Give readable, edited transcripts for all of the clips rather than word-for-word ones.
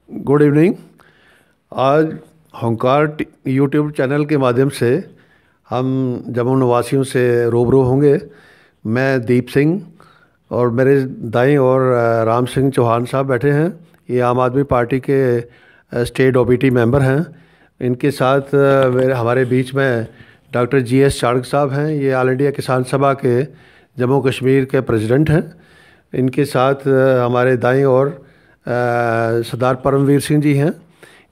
Good evening. आज होंकार YouTube channel के माध्यम से हम जम्मू निवासियों से रूबरू होंगे। मैं दीप सिंह और मेरे दाईं ओर राम सिंह चौहान साहब बैठे हैं। ये आम आदमी पार्टी के स्टेट ओबीटी मेंबर हैं। इनके साथ हमारे बीच में डॉक्टर GS चाणक्य साहब हैं। ये ऑल इंडिया किसान सभा के जम्मू कश्मीर के प्रेसिडेंट हैं। इनके साथ हमारे दाईं ओर सरदार परमवीर सिंह जी हैं।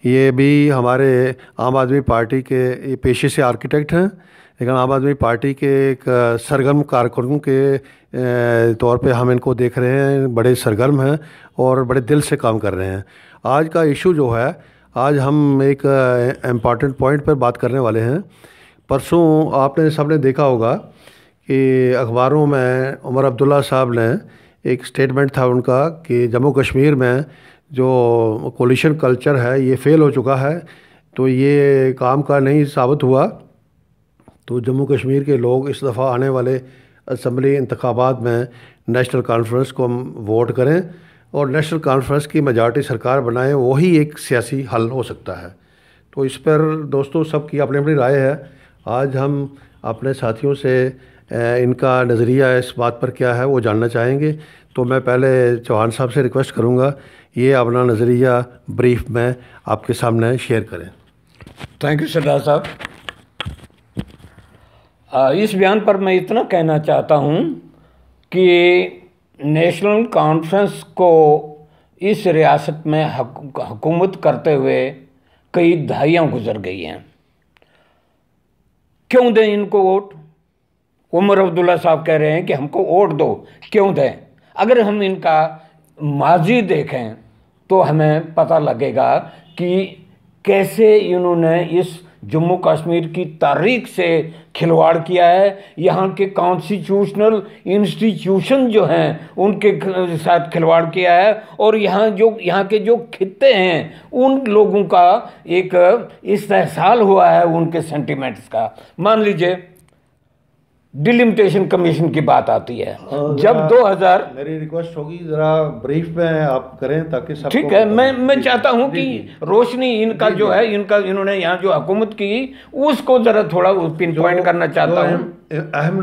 ये भी हमारे आम आदमी पार्टी के ये पेशे से आर्किटेक्ट हैं, लेकिन आम आदमी पार्टी के एक सरगर्म कारकुन के तौर पे हम इनको देख रहे हैं। बड़े सरगर्म हैं और बड़े दिल से काम कर रहे हैं। आज का इशू जो है, आज हम एक इम्पॉर्टेंट पॉइंट पर बात करने वाले हैं। परसों आपने सबने देखा होगा कि अखबारों में उमर अब्दुल्ला साहब ने एक स्टेटमेंट था उनका कि जम्मू कश्मीर में जो कोलिशन कल्चर है ये फेल हो चुका है, तो ये काम का नहीं साबित हुआ। तो जम्मू कश्मीर के लोग इस दफ़ा आने वाले असम्बली इंतखाबात में नेशनल कॉन्फ्रेंस को हम वोट करें और नेशनल कॉन्फ्रेंस की मेजॉरिटी सरकार बनाएं, वही एक सियासी हल हो सकता है। तो इस पर दोस्तों सबकी अपनी अपनी राय है। आज हम अपने साथियों से इनका नज़रिया इस बात पर क्या है वो जानना चाहेंगे। तो मैं पहले चौहान साहब से रिक्वेस्ट करूंगा ये अपना नज़रिया ब्रीफ में आपके सामने शेयर करें। थैंक यू सरदार साहब। इस बयान पर मैं इतना कहना चाहता हूं कि नेशनल कॉन्फ्रेंस को इस रियासत में हुकूमत करते हुए कई दहाइयाँ गुजर गई हैं। क्यों दें इनको वोट? उमर अब्दुल्ला साहब कह रहे हैं कि हमको वोट दो, क्यों दें? अगर हम इनका माजी देखें तो हमें पता लगेगा कि कैसे इन्होंने इस जम्मू कश्मीर की तारीख से खिलवाड़ किया है। यहाँ के कॉन्स्टिट्यूशनल इंस्टीट्यूशन जो हैं उनके साथ खिलवाड़ किया है और यहाँ के जो खित्ते हैं उन लोगों का एक इस्तेहसाल हुआ है उनके सेंटिमेंट्स का। मान लीजिए डिलिमिटेशन कमीशन की बात आती है। जब 2000 मेरी रिक्वेस्ट होगी ज़रा ब्रीफ में आप करें ताकि सब ठीक है। मैं चाहता हूं कि रोशनी इनका जो है इन्होंने यहाँ जो हुकूमत की उसको ज़रा थोड़ा पिन पॉइंट करना चाहता हूं। अहम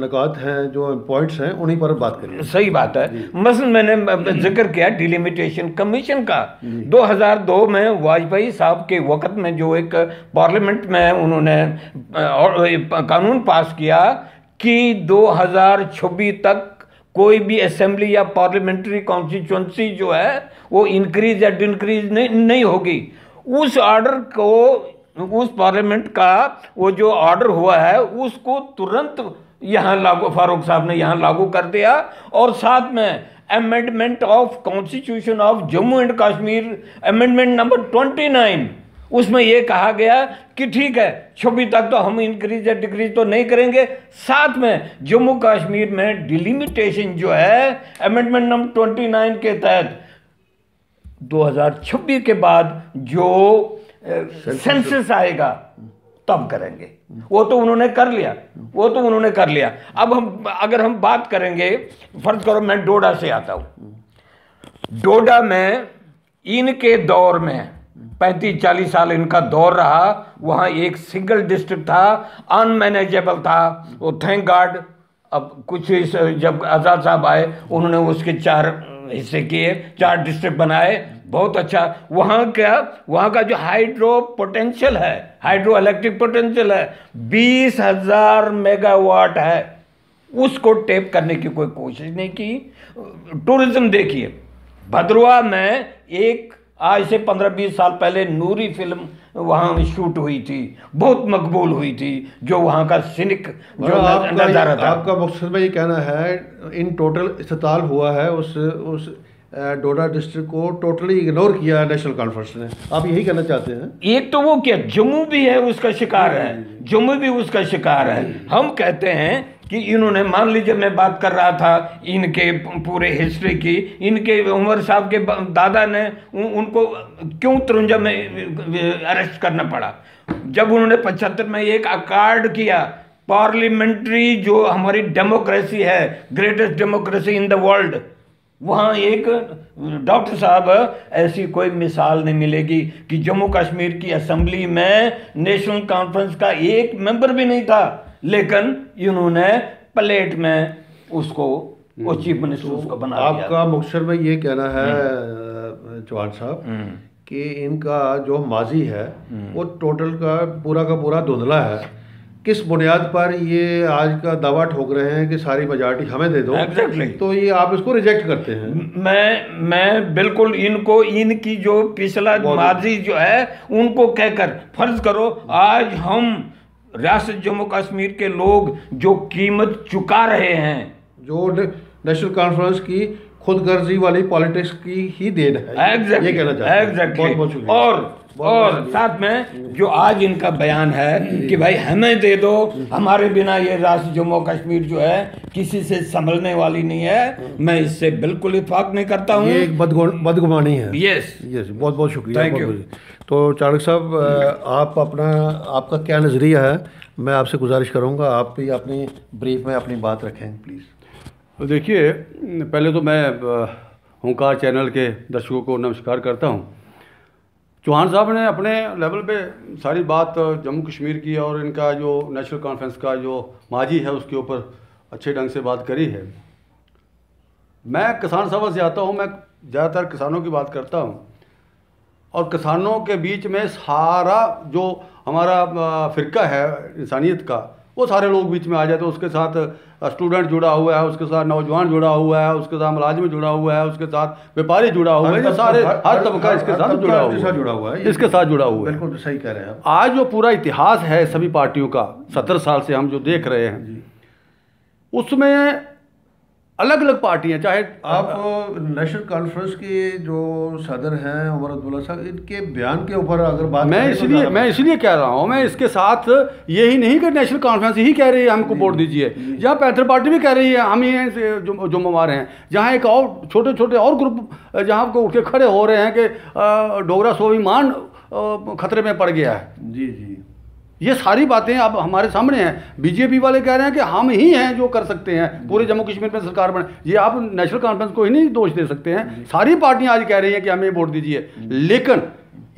निकात हैं जो पॉइंट्स हैं उन्हीं पर बात करिए। सही बात है। मसलन मैंने जिक्र किया डिलिमिटेशन कमीशन का। 2002 में वाजपेयी साहब के वक्त में जो एक पार्लियामेंट में उन्होंने कानून पास किया कि 2026 तक कोई भी असेंबली या पार्लियामेंट्री कॉन्स्टिट्यूंसी जो है वो इंक्रीज या डिक्रीज नहीं होगी। उस ऑर्डर को, उस पार्लियामेंट का वो जो ऑर्डर हुआ है उसको तुरंत यहाँ लागू, फारूक साहब ने यहाँ लागू कर दिया। और साथ में amendment of constitution of Jammu and Kashmir, amendment number 29, उसमें यह कहा गया कि ठीक है 26 तक तो हम इंक्रीज या डिक्रीज तो नहीं करेंगे। साथ में जम्मू कश्मीर में डिलिमिटेशन जो है अमेंडमेंट नंबर 29 के तहत 2026 के बाद जो सेंसस आएगा तब करेंगे। वो तो उन्होंने कर लिया। अब अगर हम बात करेंगे, फर्ज करो मैं डोडा से आता हूं। डोडा में इनके दौर में 35-40 साल इनका दौर रहा। वहां एक सिंगल डिस्ट्रिक्ट था, अनमैनेजेबल था। वो थैंक गॉड अब कुछ जब आज़ाद साहब आए उन्होंने उसके 4 हिस्से किए, 4 डिस्ट्रिक्ट बनाए। बहुत अच्छा। वहाँ का जो हाइड्रो पोटेंशियल है, हाइड्रो इलेक्ट्रिक पोटेंशियल है 20,000 मेगावाट है। उसको टैप करने की कोई कोशिश नहीं की। टूरिज्म देखिए, भद्रवा में एक आज से 15-20 साल पहले नूरी फिल्म वहाँ शूट हुई थी, बहुत मकबूल हुई थी। जो वहाँ का सिनिक जो नज़ारा था। आपका मकसद में ये कहना है इन टोटल इस्तेताल हुआ है उस डोडा डिस्ट्रिक्ट को टोटली इग्नोर किया नेशनल कॉन्फ्रेंस ने, आप यही कहना चाहते हैं? एक तो वो क्या, जम्मू भी है उसका शिकार है, जम्मू भी उसका शिकार है। हम कहते हैं कि इन्होंने, मान लीजिए मैं बात कर रहा था इनके पूरे हिस्ट्री की, इनके उमर साहब के दादा ने उनको क्यों 53 में अरेस्ट करना पड़ा? जब उन्होंने 75 में एक अकॉर्ड किया, पार्लियामेंट्री जो हमारी डेमोक्रेसी है, greatest democracy in the world, वहाँ एक डॉक्टर साहब ऐसी कोई मिसाल नहीं मिलेगी कि जम्मू कश्मीर की असेंबली में नेशनल कॉन्फ्रेंस का एक मेंबर भी नहीं था, लेकिन इन्होंने प्लेट में उसको वो चीफ मिनिस्टर उसको बना दिया। आपका मुख्तसर में ये कहना है चौहान साहब कि इनका जो माजी है वो टोटल का पूरा धुंधला है। किस बुनियाद पर ये आज का दावा ठोक रहे हैं कि सारी मेजॉरिटी हमें दे दो? Exactly. तो ये आप इसको रिजेक्ट करते हैं? मैं बिल्कुल इनको, इनकी जो पिछला माजी जो है उनको कहकर, फर्ज करो आज हम रियासत जम्मू कश्मीर के लोग जो कीमत चुका रहे हैं, जो नेशनल कॉन्फ्रेंस की खुदगर्जी वाली पॉलिटिक्स की ही देन है। Exactly. ये कहना चाहते हैं। Exactly. बहुत शुक्रिया। और साथ में जो आज इनका बयान है कि भाई हमें दे दो, हमारे बिना ये रियासत जम्मू कश्मीर जो है किसी से संभलने वाली नहीं है, मैं इससे बिल्कुल इत्फाक नहीं करता हूँ। ये एक बदगुमानी है। यस यस, बहुत बहुत शुक्रिया। Thank you. तो चाणक्य साहब, आपका क्या नज़रिया है? मैं आपसे गुजारिश करूँगा आप भी अपनी ब्रीफ में अपनी बात रखें प्लीज़। देखिए, पहले तो मैं हुंकार चैनल के दर्शकों को नमस्कार करता हूँ। चौहान साहब ने अपने लेवल पे सारी बात जम्मू कश्मीर की और इनका जो नेशनल कॉन्फ्रेंस का जो माजी है उसके ऊपर अच्छे ढंग से बात करी है। मैं किसान सभा से आता हूँ, मैं ज़्यादातर किसानों की बात करता हूँ और किसानों के बीच में सारा जो हमारा फ़िरका है इंसानियत का, वो सारे लोग बीच में आ जाते हैं। उसके साथ स्टूडेंट जुड़ा हुआ है, उसके साथ नौजवान जुड़ा हुआ है, उसके साथ मुलाजिम जुड़ा हुआ है, उसके साथ व्यापारी जुड़ा हुआ है, ये सारे हर तबका इसके साथ जुड़ा हुआ है, इसके साथ जुड़ा हुआ है। बिल्कुल सही कह रहे हैं आप। आज जो पूरा इतिहास है सभी पार्टियों का 70 साल से हम जो देख रहे हैं, उसमें अलग अलग पार्टियां, चाहे आप नेशनल कॉन्फ्रेंस के जो सदर हैं उमर अब्दुल्ला साहब, इनके बयान के ऊपर अगर बात मैं इसलिए कह रहा हूं, मैं इसके साथ यही नहीं कि नेशनल कॉन्फ्रेंस ही कह रही है हमको वोट दीजिए, जहां पैंथर पार्टी भी कह रही है हम ही जुम्मेवार हैं, जहां एक और छोटे छोटे और ग्रुप जहां को उठ के खड़े हो रहे हैं कि डोगरा स्वाभिमान खतरे में पड़ गया है। जी जी, ये सारी बातें अब हमारे सामने हैं। बीजेपी वाले कह रहे हैं कि हम ही हैं जो कर सकते हैं पूरे जम्मू कश्मीर में सरकार बने। ये आप नेशनल कॉन्फ्रेंस को ही नहीं दोष दे सकते हैं, सारी पार्टियां आज कह रही हैं कि हमें वोट दीजिए। लेकिन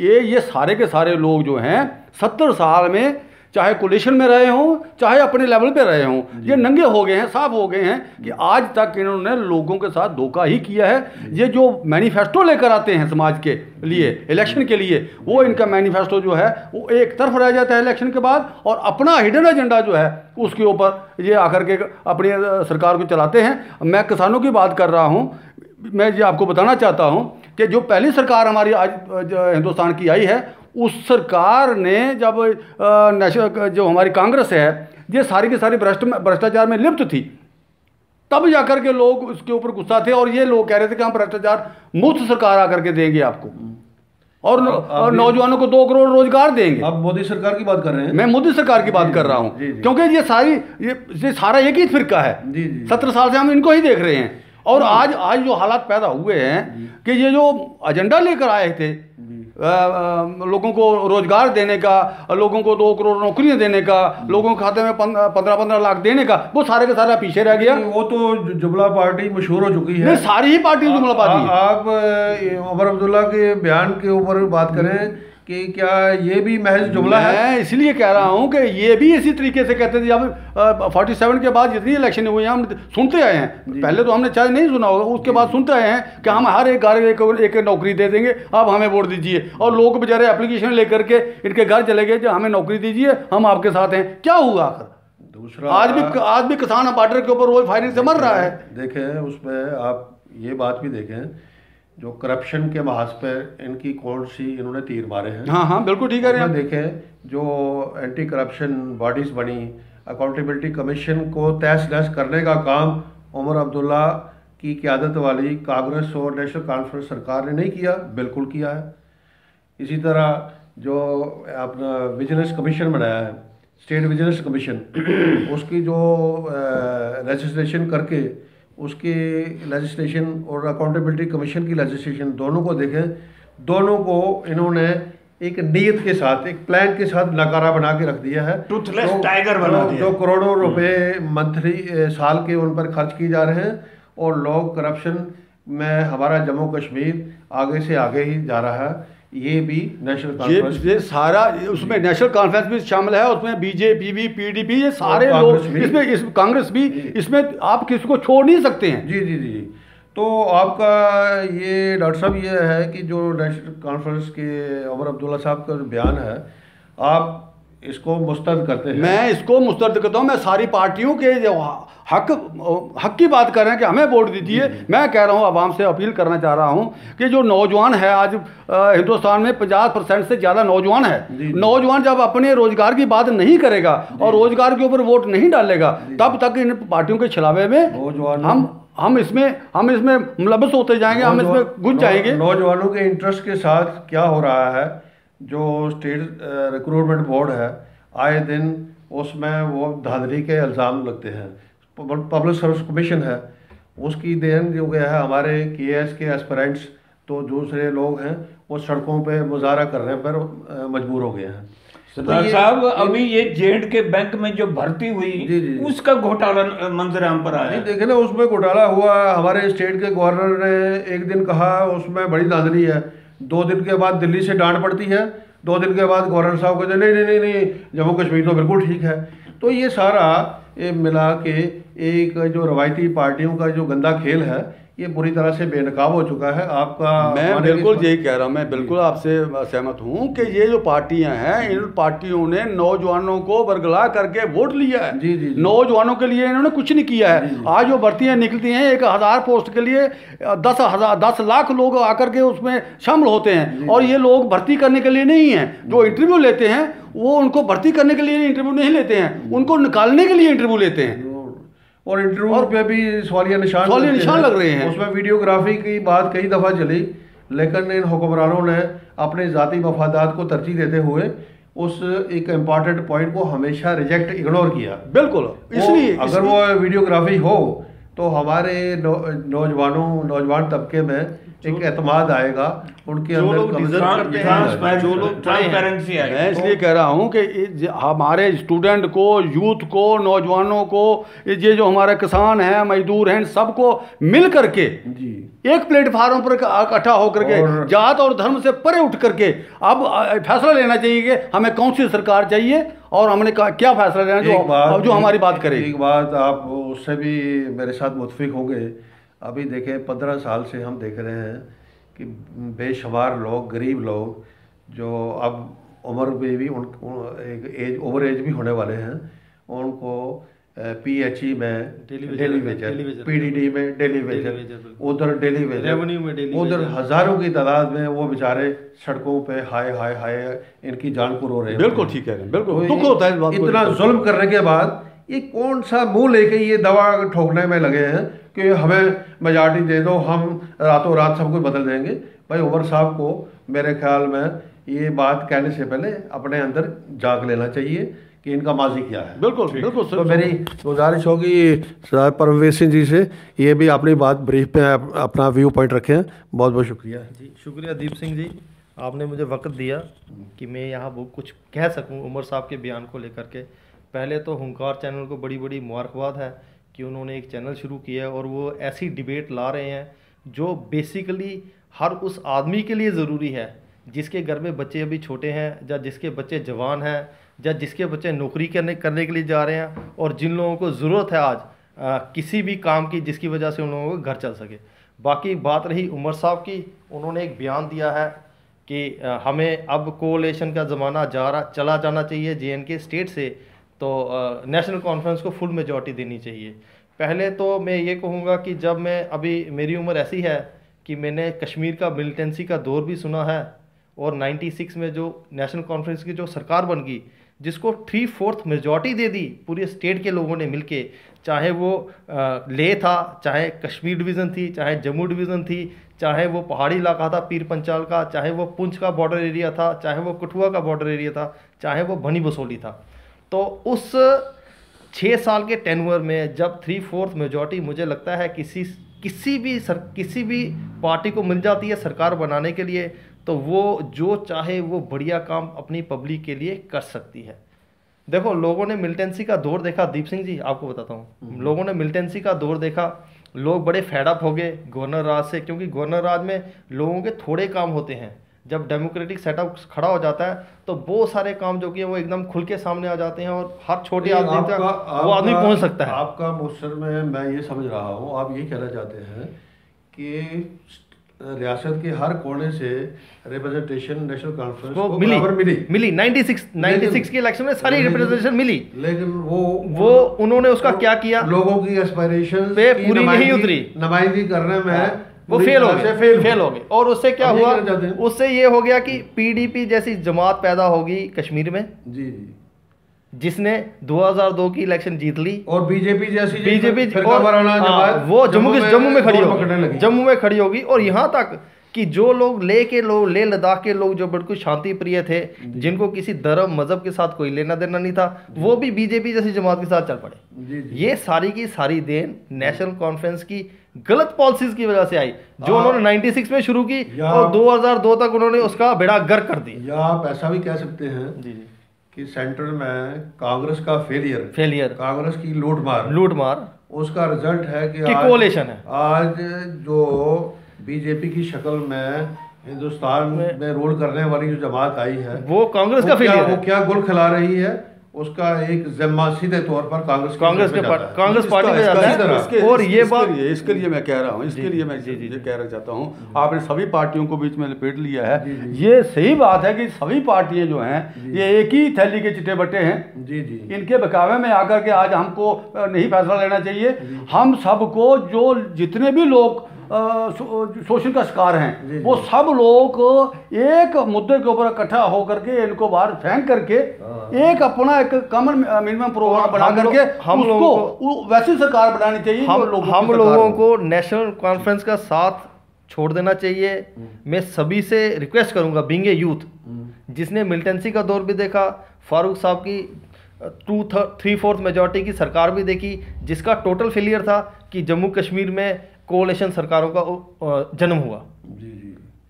ये सारे के सारे लोग जो हैं 70 साल में चाहे कोलिशन में रहे हों चाहे अपने लेवल पे रहे हों, ये नंगे हो गए हैं, साफ हो गए हैं कि आज तक इन्होंने लोगों के साथ धोखा ही किया है। ये जो मैनिफेस्टो लेकर आते हैं समाज के लिए, इलेक्शन के लिए, वो इनका मैनिफेस्टो जो है वो एक तरफ रह जाता है इलेक्शन के बाद, और अपना हिडन एजेंडा जो है उसके ऊपर ये आकर के अपनी सरकार को चलाते हैं। मैं किसानों की बात कर रहा हूँ। मैं ये आपको बताना चाहता हूँ कि जो पहली सरकार हमारी आज हिंदुस्तान की आई है, उस सरकार ने जब नेशनल जो हमारी कांग्रेस है ये सारी की सारी भ्रष्टाचार में लिप्त थी, तब जाकर के लोग उसके ऊपर गुस्सा थे और ये लोग कह रहे थे कि हम भ्रष्टाचार मुक्त सरकार आकर के देंगे आपको, और नौजवानों को 2 करोड़ रोजगार देंगे। आप मोदी सरकार की बात कर रहे हैं? मैं मोदी सरकार की बात कर रहा हूँ, क्योंकि ये सारा एक ही फिरका है। 17 साल से हम इनको ही देख रहे हैं। और आज जो हालात पैदा हुए हैं कि ये जो एजेंडा लेकर आए थे लोगों को रोजगार देने का, लोगों को 2 करोड़ नौकरियां देने का, लोगों के खाते में 15-15 लाख देने का, वो सारे के सारा पीछे रह गया। वो तो जुमला पार्टी मशहूर हो चुकी है। नहीं, सारी ही पार्टी जुमला पार्टी। आप उमर अब्दुल्ला के बयान के ऊपर बात करें कि क्या ये भी महज जुमला है? मैं इसलिए कह रहा हूं कि ये भी इसी तरीके से कहते थे। जब 47 के बाद जितनी इलेक्शन हुई हैं हम सुनते आए हैं, पहले तो हमने चाहे नहीं सुना होगा, उसके बाद सुनते आए हैं कि हम हर एक घर एक नौकरी दे देंगे, आप हमें वोट दीजिए। और लोग बेचारे एप्लीकेशन लेकर के इनके घर चले गए, जो हमें नौकरी दीजिए, हम आपके साथ हैं। क्या हुआ आखिर? दूसरा, आज भी किसान बॉर्डर के ऊपर रोज फायरिंग से मर रहा है। देखें, उसमें आप ये बात भी देखें, जो करप्शन के महाज पर इनकी कौन सी इन्होंने तीर मारे हैं। हाँ, बिल्कुल ठीक है। देखें, जो एंटी करप्शन बॉडीज बनी, अकाउंटेबिलिटी कमीशन को तहस नहस करने का काम उमर अब्दुल्ला की क़यादत वाली कांग्रेस और नेशनल कॉन्फ्रेंस सरकार ने नहीं किया, बिल्कुल किया है। इसी तरह जो अपना विजिलेंस कमीशन बनाया है, स्टेट विजिलेंस कमीशन, उसकी जो लेजिस्लेशन करके उसकी लेजिस्लेशन और अकाउंटेबिलिटी कमीशन की लेजिस्लेशन दोनों को देखें, दोनों को इन्होंने एक नीयत के साथ, एक प्लान के साथ नकारा बना के रख दिया है। टूथलेस टाइगर बना दिया। जो करोड़ों रुपए मंथली साल के उन पर खर्च किए जा रहे हैं और लोग करप्शन में हमारा जम्मू कश्मीर आगे से आगे ही जा रहा है। ये भी नेशनल कॉन्फ्रेंस, ये सारा उसमें नेशनल कॉन्फ्रेंस भी शामिल है, उसमें बीजेपी भी, पीडीपी, ये सारे लोग इसमें, कांग्रेस भी इसमें, आप किसी को छोड़ नहीं सकते हैं। जी जी जी। तो आपका ये डॉक्टर साहब ये है कि जो नेशनल कॉन्फ्रेंस के उमर अब्दुल्ला साहब का बयान है, आप इसको मुस्तरद करते हैं? मैं इसको मुस्तरद करता हूँ। मैं सारी पार्टियों के जो हक की बात कर रहे हैं कि हमें वोट दीजिए, मैं कह रहा हूँ, आवाम से अपील करना चाह रहा हूँ कि जो नौजवान है आज हिंदुस्तान में 50% से ज़्यादा नौजवान है। नौजवान जब अपने रोजगार की बात नहीं करेगा और रोजगार के ऊपर वोट नहीं डालेगा, तब तक इन पार्टियों के छलावे में हम इसमें मुलव्वस होते जाएंगे, हम इसमें घुस जाएंगे। नौजवानों के इंटरेस्ट के साथ क्या हो रहा है, जो स्टेट रिक्रूटमेंट बोर्ड है, आए दिन उसमें वो धांधली के इल्ज़ाम लगते हैं। पब्लिक सर्विस कमीशन है, उसकी देन जो गया है, हमारे केएस के एस्पिरेंट्स तो दूसरे लोग हैं वो सड़कों पे मुजाहरा करने पर मजबूर हो गए हैं। सरदार साहब, अभी ये जेड के बैंक में जो भर्ती हुई, उसका घोटाला मंजर आम पर आया। नहीं देखे ना, उसमें घोटाला हुआ। हमारे स्टेट के गवर्नर ने एक दिन कहा उसमें बड़ी धांधली है, 2 दिन के बाद दिल्ली से डांट पड़ती है, 2 दिन के बाद गवर्नर साहब कहते नहीं नहीं नहीं नहीं जम्मू कश्मीर तो बिल्कुल ठीक है। तो ये सारा मिला के एक जो रवायती पार्टियों का जो गंदा खेल है, ये बुरी तरह से बेनकाब हो चुका है। आपका मैं बिल्कुल यही कह रहा हूँ, मैं बिल्कुल आपसे सहमत हूँ कि ये जो पार्टियां हैं, इन पार्टियों ने नौजवानों को बरगला करके वोट लिया है। जी जी। नौजवानों के लिए इन्होंने कुछ नहीं किया है। आज जो भर्तियां निकलती हैं, 1000 पोस्ट के लिए 10 लाख लोग आकर के उसमें शामिल होते हैं, और ये लोग भर्ती करने के लिए नहीं है। जो इंटरव्यू लेते हैं वो उनको भर्ती करने के लिए इंटरव्यू नहीं लेते हैं, उनको निकालने के लिए इंटरव्यू लेते हैं। और इंटरव्यू पे भी सवालिया निशान लग रहे हैं। उसमें वीडियोग्राफी की बात कई दफ़ा चली, लेकिन इन हुक्मरानों ने अपने ज़ाती मफादात को तरजीह देते हुए उस एक इम्पॉर्टेंट पॉइंट को हमेशा रिजेक्ट, इग्नोर किया। बिल्कुल, इसलिए अगर वो वीडियोग्राफी हो तो हमारे नौजवान तबके में एक एतमाद आएगा, उनके अंदर ट्रांसपेरेंसी आएगी। मैं इसलिए कह रहा हूँ कि हमारे स्टूडेंट को, यूथ को, नौजवानों को, ये जो हमारे किसान हैं, मजदूर हैं, सबको मिल करके एक प्लेटफार्म पर इकट्ठा होकर के जात और धर्म से परे उठ करके अब फैसला लेना चाहिए कि हमें कौन सी सरकार चाहिए और हमने क्या फैसला लेना जो हमारी बात करे। एक बात आप उससे भी मेरे साथ मुत्फिक होंगे। अभी देखें 15 साल से हम देख रहे हैं कि बेशुमार लोग, गरीब लोग, जो अब उम्र में भी एक ओवर एज भी होने वाले हैं, उनको PHE में डेली वेजर, PDD में डेली वेजर, उधर डेली वेजर, उधर हज़ारों की तादाद में वो बेचारे सड़कों पे हाय हाय हाय इनकी जान को रो रहे हैं। बिल्कुल ठीक है, बिल्कुल दुख होता है। इतना जुल्म करने के बाद ये कौन सा मुंह लेके ये दवा ठोकने में लगे हैं कि हमें मेजॉरिटी दे दो, हम रातों रात सब कुछ बदल देंगे। भाई उमर साहब को मेरे ख्याल में ये बात कहने से पहले अपने अंदर झांक लेना चाहिए कि इनका माजी क्या है। बिल्कुल बिल्कुल। तो मेरी गुजारिश होगी सरदार परमवीर सिंह जी से, ये भी अपनी बात ब्रीफ पे अपना व्यू पॉइंट रखें। बहुत बहुत शुक्रिया जी। शुक्रिया दीप सिंह जी, आपने मुझे वक्त दिया कि मैं यहाँ वो कुछ कह सकूँ उमर साहब के बयान को लेकर के। पहले तो हुंकार चैनल को बड़ी बड़ी मुबारकबाद है कि उन्होंने एक चैनल शुरू किया है और वो ऐसी डिबेट ला रहे हैं जो बेसिकली हर उस आदमी के लिए ज़रूरी है जिसके घर में बच्चे अभी छोटे हैं, या जिसके बच्चे जवान हैं, या जिसके बच्चे नौकरी करने के लिए जा रहे हैं, और जिन लोगों को ज़रूरत है आज किसी भी काम की जिसकी वजह से उन लोगों को घर चल सके। बाकी बात रही उमर साहब की, उन्होंने एक बयान दिया है कि हमें अब कोलेशन का ज़माना चला जाना चाहिए JNK स्टेट से, तो नेशनल कॉन्फ्रेंस को फुल मेजॉरिटी देनी चाहिए। पहले तो मैं ये कहूँगा कि जब मैं अभी मेरी उम्र ऐसी है कि मैंने कश्मीर का मिलिटेंसी का दौर भी सुना है, और 96 में जो नेशनल कॉन्फ्रेंस की जो सरकार बन गई, जिसको 3/4 मेजॉरिटी दे दी पूरे स्टेट के लोगों ने मिलके, चाहे वो लेह था, चाहे कश्मीर डिवीज़न थी, चाहे जम्मू डिवीज़न थी, चाहे वो पहाड़ी इलाका था पीर पंचाल का, चाहे वो पुंछ का बॉर्डर एरिया था, चाहे वो कठुआ का बॉर्डर एरिया था, चाहे वो बनी बसोली था। तो उस 6 साल के टेन्योर में जब 3/4 मेजॉरिटी मुझे लगता है किसी भी पार्टी को मिल जाती है सरकार बनाने के लिए, तो वो जो चाहे वो बढ़िया काम अपनी पब्लिक के लिए कर सकती है। देखो, लोगों ने मिलिटेंसी का दौर देखा, दीप सिंह जी आपको बताता हूँ, लोगों ने मिलिटेंसी का दौर देखा लोग बड़े फेडअप हो गए गवर्नर राज से, क्योंकि गवर्नर राज में लोगों के थोड़े काम होते हैं। जब डेमोक्रेटिक सेटअप खड़ा हो जाता है तो बहुत सारे काम जो कि हैं वो एकदम खुल के सामने आ जाते हैं और हर छोटे आदमी तक वो आदमी पहुंच सकता है। आपका मोस्टर में मैं ये समझ रहा हूँ, आप ये कहना चाहते हैं कि रियासत के हर कोने से रिप्रेजेंटेशन नेशनल कॉन्फ्रेंस वो को बराबर मिली 96 के इलेक्शन में सारी रिप्रेजेंटेशन मिली, लेकिन वो उन्होंने उसका क्या किया, लोगों की एस्पायरेशन पे पूरी नहीं उतरी, नुमाइंदगी करने में वो फेल हो गए। और उससे क्या हुआ, उससे ये हो गया कि पीडीपी जैसी जमात पैदा होगी कश्मीर में, जी जी, जिसने 2002 की इलेक्शन जीत ली, और बीजेपी जैसी वो जम्मू में खड़ी होगी। और यहाँ तक कि जो लोग ले लद्दाख के लोग जो बिल्कुल शांति प्रिय थे, जिनको किसी धर्म मजहब के साथ कोई लेना देना नहीं था, वो भी बीजेपी जैसी जमात के साथ चल पड़े। ये सारी की सारी देन नेशनल कॉन्फ्रेंस की गलत पॉलिसीज की वजह से आई, जो उन्होंने 96 में शुरू की और 2002 तक उन्होंने उसका बेड़ा गर्क कर दिया। या आप ऐसा भी कह सकते हैं कि सेंटर में कांग्रेस का फेलियर, कांग्रेस की लूटमार, उसका रिजल्ट है कि कोalition है। आज जो बीजेपी की शक्ल में हिंदुस्तान में रोल करने वाली जो जमात आई है, वो कांग्रेस का फेलियर है। वो क्या गुल खिला रही है, उसका एक जिम्मा सीधे तौर पर कांग्रेस पार्टी में जाता है। और ये बात इसके लिए मैं कह रहा हूँ, इसके लिए मैं ये कहना चाहता हूँ, आपने सभी पार्टियों को बीच में लपेट लिया है। ये सही बात है कि सभी पार्टियां जो हैं ये एक ही थैली के चिट्टे बट्टे हैं। जी जी, इनके बकावे में आकर के आज हमको नहीं फैसला लेना चाहिए। हम सबको, जो जितने भी लोग शोषण का शिकार हैं, वो सब लोग एक मुद्दे के ऊपर इकट्ठा होकर के इनको बाहर फेंक करके एक अपना एक कॉमन मिनिमम प्रोग्राम बना करके हम लोगों को वैसी सरकार बनानी चाहिए। हम लोगों को नेशनल कॉन्फ्रेंस का साथ छोड़ देना चाहिए। मैं सभी से रिक्वेस्ट करूंगा, बीइंग ए यूथ, जिसने मिलिटेंसी का दौर भी देखा, फारूक साहब की 2/3 मेजॉरिटी की सरकार भी देखी, जिसका टोटल फेलियर था कि जम्मू कश्मीर में कोalition सरकारों का जन्म हुआ।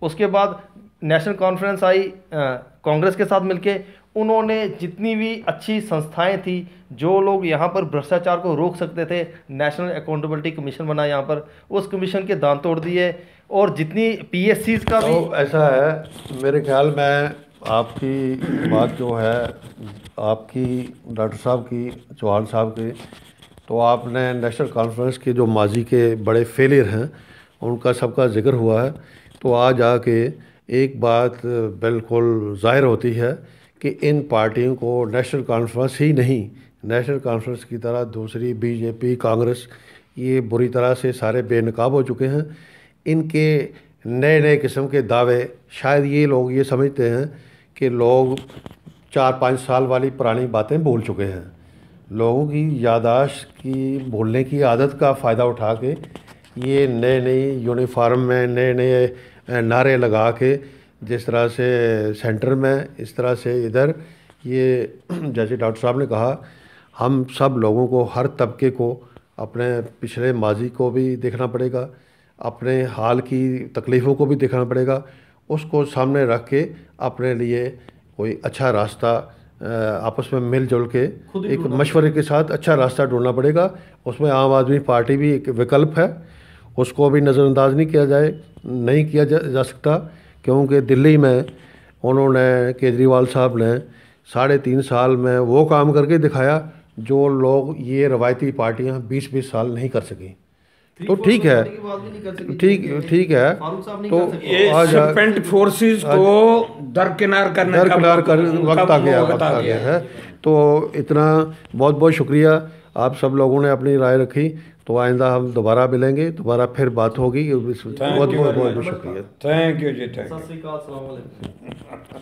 उसके बाद नेशनल कॉन्फ्रेंस आई कांग्रेस के साथ मिलके, उन्होंने जितनी भी अच्छी संस्थाएं थी, जो लोग यहाँ पर भ्रष्टाचार को रोक सकते थे, नेशनल अकाउंटेबिलिटी कमीशन बना यहाँ पर, उस कमीशन के दांत तोड़ दिए। और जितनी PSCs का भी तो ऐसा है, मेरे ख्याल में आपकी बात जो है, आपकी डॉक्टर साहब की, चौहान साहब की, तो आपने नेशनल कॉन्फ्रेंस के जो माजी के बड़े फेलियर हैं उनका सबका जिक्र हुआ है। तो आज आके एक बात बिल्कुल ज़ाहिर होती है कि इन पार्टियों को नेशनल कॉन्फ्रेंस ही नहीं, नेशनल कॉन्फ्रेंस की तरह दूसरी बीजेपी, कांग्रेस, ये बुरी तरह से सारे बेनकाब हो चुके हैं। इनके नए नए किस्म के दावे, शायद ये लोग ये समझते हैं कि लोग 4-5 साल वाली पुरानी बातें भूल चुके हैं। लोगों की याददाश्त की, भूलने की आदत का फ़ायदा उठा के ये नए नई यूनिफॉर्म में नए नए नारे लगा के, जिस तरह से सेंटर में, इस तरह से इधर, ये जैसे डॉक्टर साहब ने कहा, हम सब लोगों को, हर तबके को, अपने पिछले माजी को भी देखना पड़ेगा, अपने हाल की तकलीफ़ों को भी देखना पड़ेगा, उसको सामने रख के अपने लिए कोई अच्छा रास्ता आपस में मिलजुल के एक मशवरे के साथ अच्छा रास्ता ढूंढना पड़ेगा। उसमें आम आदमी पार्टी भी एक विकल्प है, उसको भी नज़रअंदाज नहीं किया जा सकता, क्योंकि दिल्ली में उन्होंने, केजरीवाल साहब ने 3.5 साल में वो काम करके दिखाया जो लोग, ये रवायती पार्टियां 20-20 साल नहीं कर सकी। तो ठीक है, ठीक है। तो स्पेंट फोर्सेस को दरकिनार करने का वक्त आ गया है। तो इतना बहुत बहुत शुक्रिया, आप सब लोगों ने अपनी राय रखी। तो आइंदा हम दोबारा मिलेंगे, दोबारा फिर बात होगी। बहुत बहुत शुक्रिया। थैंक यू जी, थैंक यू।